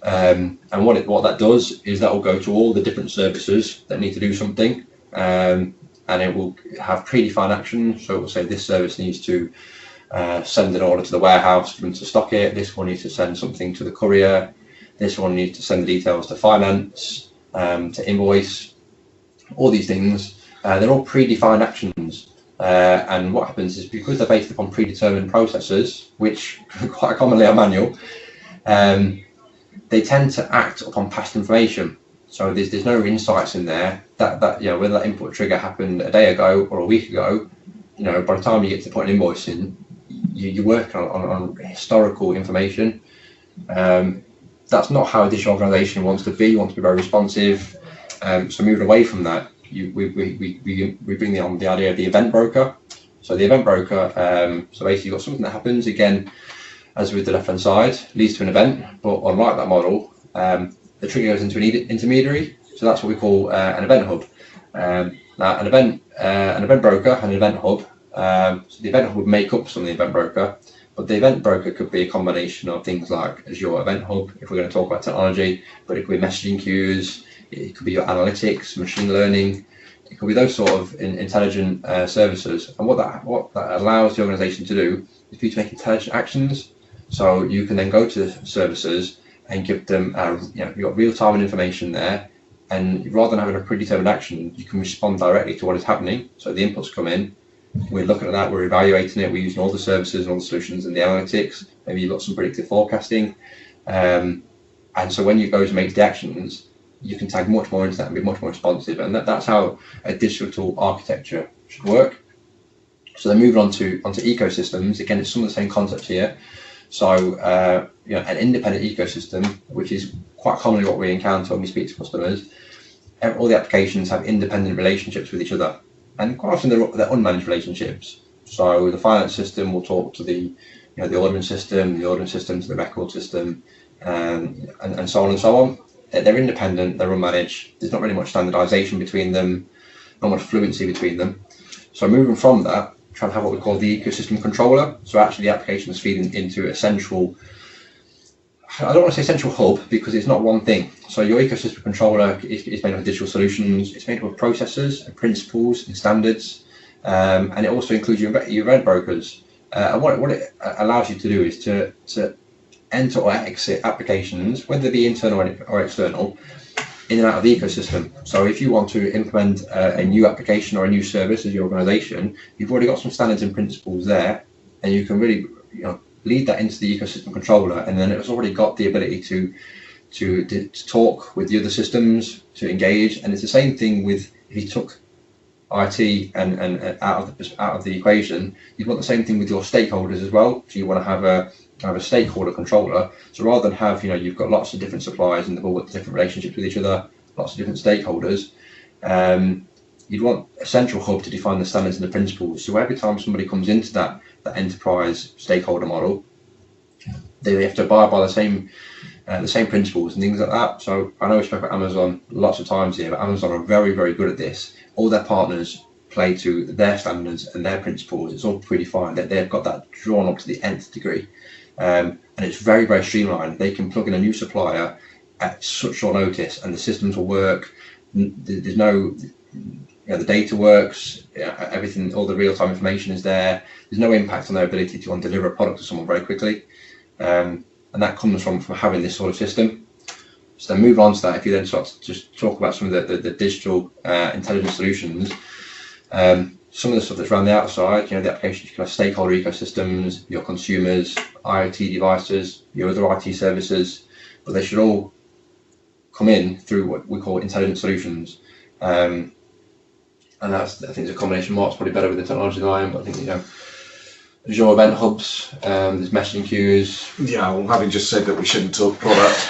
and what that does is that will go to all the different services that need to do something, and it will have predefined actions. So it will say this service needs to send an order to the warehouse for them to stock it, this one needs to send something to the courier, this one needs to send the details to finance, to invoice, all these things. They're all predefined actions. And what happens is, because they're based upon predetermined processes, which quite commonly are manual, they tend to act upon past information. So there's no insights in there that whether that input trigger happened a day ago or a week ago, by the time you get to the point of invoicing, you work on historical information. That's not how a digital organization wants to be. You want to be very responsive. So moving away from that, we bring on the idea of the event broker. So the event broker, so basically you've got something that happens, again, as with the left-hand side, leads to an event, but unlike that model, the trigger goes into an intermediary. So that's what we call an event hub. Now an event broker and an event hub. So the event hub would make up some of the event broker, but the event broker could be a combination of things like Azure Event Hub, if we're going to talk about technology, but it could be messaging queues, it could be your analytics, machine learning, it could be those sort of intelligent services. And what that allows the organization to do is for you to make intelligent actions. So you can then go to the services and give them, you've got real-time information there, and rather than having a predetermined action, you can respond directly to what is happening. So the inputs come in, we're looking at that, we're evaluating it, we're using all the services and all the solutions and the analytics. Maybe you've got some predictive forecasting. And so when you go to make the actions, you can tag much more into that and be much more responsive. And that's how a digital architecture should work. So then moving on to ecosystems, again, it's some of the same concepts here. So an independent ecosystem, which is quite commonly what we encounter when we speak to customers, all the applications have independent relationships with each other. And quite often they're unmanaged relationships. So the finance system will talk to the ordering system to the record system, and so on and so on. They're independent, they're unmanaged. There's not really much standardization between them, not much fluency between them. So moving from that, trying to have what we call the ecosystem controller. So actually the application is feeding into a central, I don't want to say central hub because it's not one thing. So your ecosystem controller is made of digital solutions, it's made up of processes and principles and standards, and it also includes your event brokers. And what it allows you to do is to enter or exit applications, whether they be internal or external, in and out of the ecosystem. So if you want to implement a new application or a new service as your organization, you've already got some standards and principles there, and you can really lead that into the ecosystem controller, and then it's already got the ability to to talk with the other systems, to engage. And it's the same thing with, if you took IT and out of the equation, you'd want the same thing with your stakeholders as well. So you want to have a stakeholder controller. So rather than have, you've got lots of different suppliers and they've all got different relationships with each other, lots of different stakeholders, you'd want a central hub to define the standards and the principles. So every time somebody comes into that enterprise stakeholder model, they have to abide by the same principles and things like that. So I know we spoke about Amazon lots of times here, but Amazon are very, very good at this. All their partners play to their standards and their principles. It's all predefined. They've got that drawn up to the nth degree. And it's very, very streamlined. They can plug in a new supplier at such short notice and the systems will work. There's no, the data works, everything, all the real-time information is there. There's no impact on their ability to deliver a product to someone very quickly. And that comes from having this sort of system. So then move on to that, if you then start to just talk about some of the digital intelligence solutions, some of the stuff that's around the outside, the applications, you can have stakeholder ecosystems, your consumers, IoT devices, your other IT services, but they should all come in through what we call intelligent solutions. And that's, I think, it's a combination. Mark's probably better with the technology than I am, but I think, Azure event hubs, there's messaging queues. Yeah, well, having just said that we shouldn't talk product,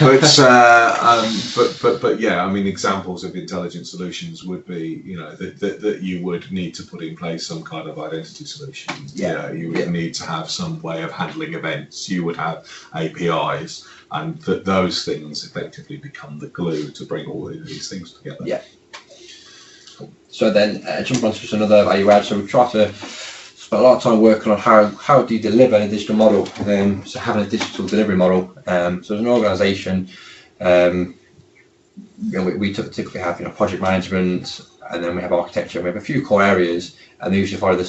but yeah, I mean, examples of intelligent solutions would be, that you would need to put in place some kind of identity solution. Yeah. You would need to have some way of handling events. You would have APIs, and that those things effectively become the glue to bring all of these things together. Yeah. So then jump on to just another value add. So we try to spend a lot of time working on how do you deliver a digital model. So having a digital delivery model. So as an organisation, we typically have project management, and then we have architecture. We have a few core areas, and they usually follow the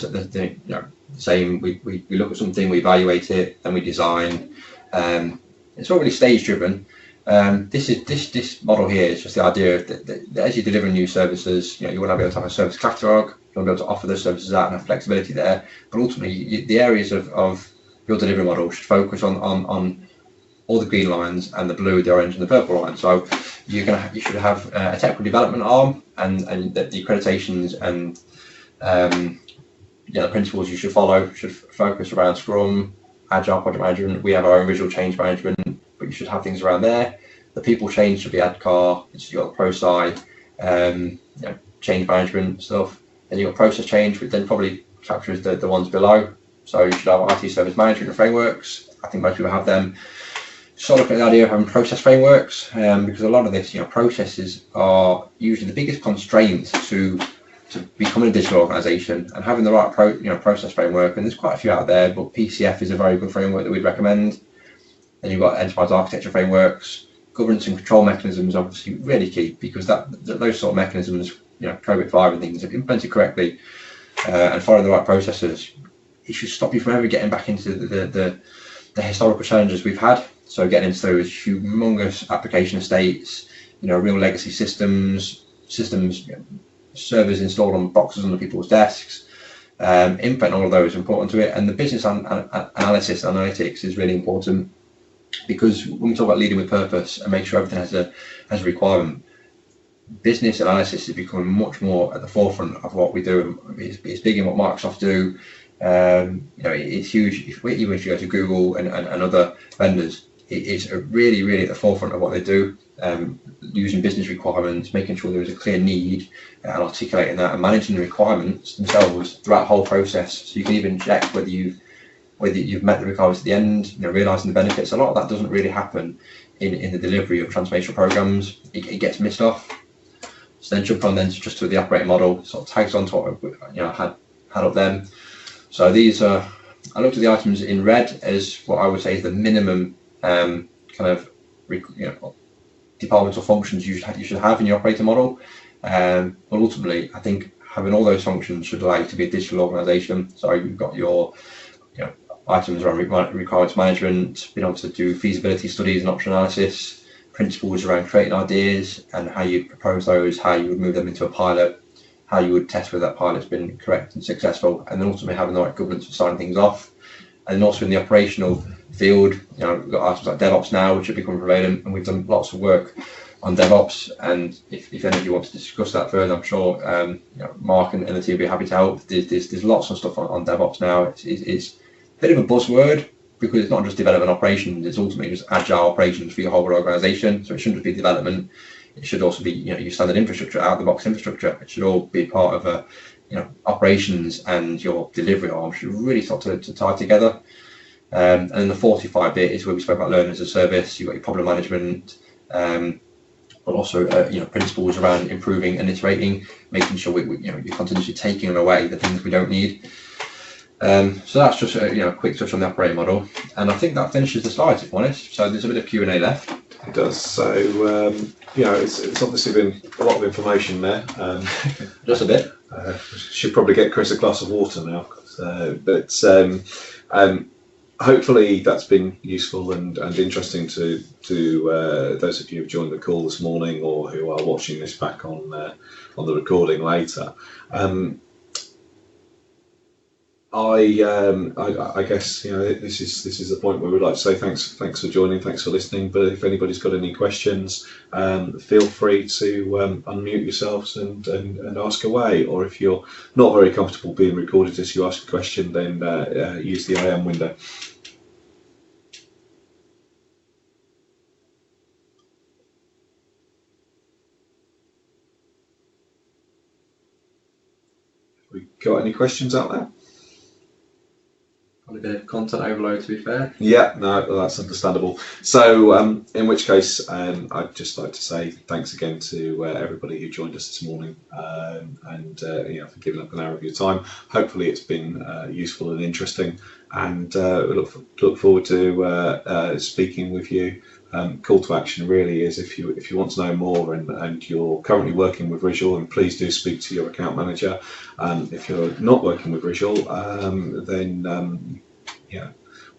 same. We look at something, we evaluate it, then we design. It's all really stage driven. This model here is just the idea that as you deliver new services, you want to be able to have a service catalog. You want to be able to offer those services out and have flexibility there. But ultimately, the areas of your delivery model should focus on all the green lines and the blue, the orange, and the purple line. So you should have a technical development arm, and the accreditations and the principles you should follow should focus around Scrum, Agile project management. We have our own visual change management, but you should have things around there. The people change should be ADCAR. You've got ProSci, change management stuff. Then you've got process change, which then probably captures the ones below. So you should have IT service management frameworks. I think most people have them. So looking at the idea of having process frameworks, because a lot of this, processes are usually the biggest constraint to becoming a digital organisation, and having the right process framework. And there's quite a few out there, but PCF is a very good framework that we'd recommend. Then you've got enterprise architecture frameworks. Governance and control mechanisms are obviously really key, because those sort of mechanisms, COVID-5 and things, if implemented correctly and follow the right processes, it should stop you from ever getting back into the historical challenges we've had. So getting into those humongous application estates, real legacy systems, servers installed on boxes on the people's desks. Implementing all of those is important to it, and the business analysis and analytics is really important, because when we talk about leading with purpose and make sure everything has a requirement, business analysis is becoming much more at the forefront of what we do. It's big in what Microsoft do. It's huge. Even if you go to Google and other vendors, it's really, really at the forefront of what they do. Using business requirements, making sure there is a clear need, and articulating that, and managing the requirements themselves throughout the whole process. So you can even check whether you've met the requirements at the end, realising the benefits. A lot of that doesn't really happen in the delivery of transformational programs. It gets missed off. So then jump on just to the operating model, sort of tags on to what had up them. So these are, I looked at the items in red as what I would say is the minimum departmental functions you should have in your operating model. But ultimately, I think having all those functions should allow you to be a digital organisation. So you've got your items around requirements management, being able to do feasibility studies and option analysis, principles around creating ideas and how you propose those, how you would move them into a pilot, how you would test whether that pilot's been correct and successful, and then ultimately having the right governance for signing things off. then also in the operational field, we've got items like DevOps now, which have become prevalent, and we've done lots of work on DevOps. And if any of you want to discuss that further, I'm sure Mark and the team will be happy to help. There's lots of stuff on DevOps now. It's a bit of a buzzword because it's not just development operations; it's ultimately just agile operations for your whole organisation. So it shouldn't just be development; it should also be your standard infrastructure, out of the box infrastructure. It should all be part of a operations, and your delivery arm should really start to tie together. And then the 45 bit is where we spoke about learning as a service. You've got your problem management, but also principles around improving and iterating, making sure you're continuously taking away the things we don't need. So that's just a quick touch on the operating model, and I think that finishes the slides, if I'm honest. So there's a bit of Q&A left. It does. So it's obviously been a lot of information there. Just a bit. Should probably get Chris a glass of water now. But hopefully that's been useful and interesting to those of you who've joined the call this morning or who are watching this back on the recording later. I guess this is the point where we'd like to say thanks for joining, thanks for listening. But if anybody's got any questions, feel free to unmute yourselves and ask away. Or if you're not very comfortable being recorded as you ask a question, then use the I am window. We got any questions out there? A bit of content overload, to be fair. Yeah, no, that's understandable. So in which case, I'd just like to say thanks again to everybody who joined us this morning, and for giving up an hour of your time. Hopefully it's been useful and interesting, and we look forward to speaking with you. Call to action really is if you want to know more and you're currently working with Risual, and please do speak to your account manager. If you're not working with Risual, then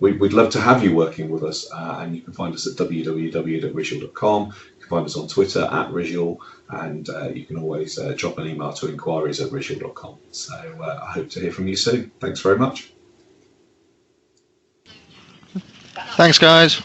we'd love to have you working with us, and you can find us at www.risual.com. You can find us on Twitter @Risual, and you can always drop an email to inquiries@risual.com. So I hope to hear from you soon. Thanks very much. Thanks, guys.